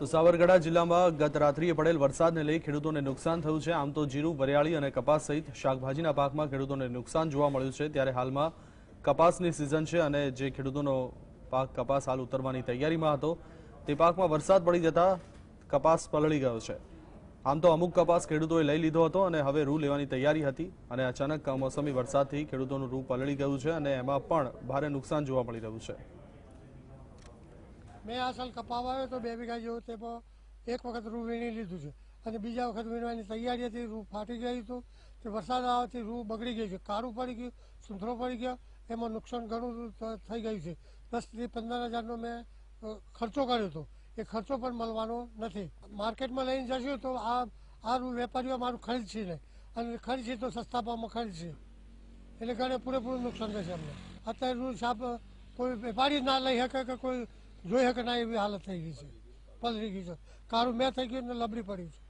તો સાબરકાંઠા જિલ્લામાં ગત રાત્રિએ પડેલ વરસાદને લઈ ખેડૂતોને નુકસાન થયું છે। આમ તો જીરું, વરિયાળી અને કપાસ સહિત શાકભાજીના પાકમાં ખેડૂતોને નુકસાન જોવા મળ્યું છે। ત્યારે હાલમાં કપાસની સિઝન છે અને જે ખેડૂતોનો પાક કપાસ હાલ ઉતરવાની તૈયારીમાં હતો તે પાકમાં વરસાદ પડી જતા કપાસ પલળી ગયો છે। આમ તો અમુક કપાસ ખેડૂતોએ લઈ લીધો હતો અને હવે રૂ લેવાની તૈયારી હતી અને અચાનક કમોસમી વરસાદથી ખેડૂતોનું રૂ પલળી ગયું છે અને એમાં પણ ભારે નુકસાન જોવા મળી રહ્યું છે। मैं आ साल कपा वाव्यो तो 2 वीघा जेवुं ते एक वखत रूं वीणी लीधुं छे अने बीजा वखत वीणवानी तैयारी हती। रूं फाटी गई हतुं ते वरसाद आववाथी रूं बगड़ी गई छे, काळुं पड़ी गयुं, सूंथरो पड़ी गयो। एमां नुकसान घणुं थई गयुं छे। 10 થી 15,000નો મેં खर्चो कर्यो हतो, ए खर्चो पण मळवानो नथी। मार्केटमां लईने जशो तो आ रूं वेपारीओ मारुं खरीदशे नहीं अने खरीदशे तो सस्ता भावमां खरीदशे એટલે ઘણે પૂરેપૂરું નુકસાન થશે અમને। અત્યારે રૂ સાપ કોઈ વેપારી ના લઈ શકે કે કોઈ જોઈ શકે ના એવી હાલત થઈ ગઈ છે, પલળી ગઈ છે, કાળું મેં થઈ ગયું ને લબડી પડી છે।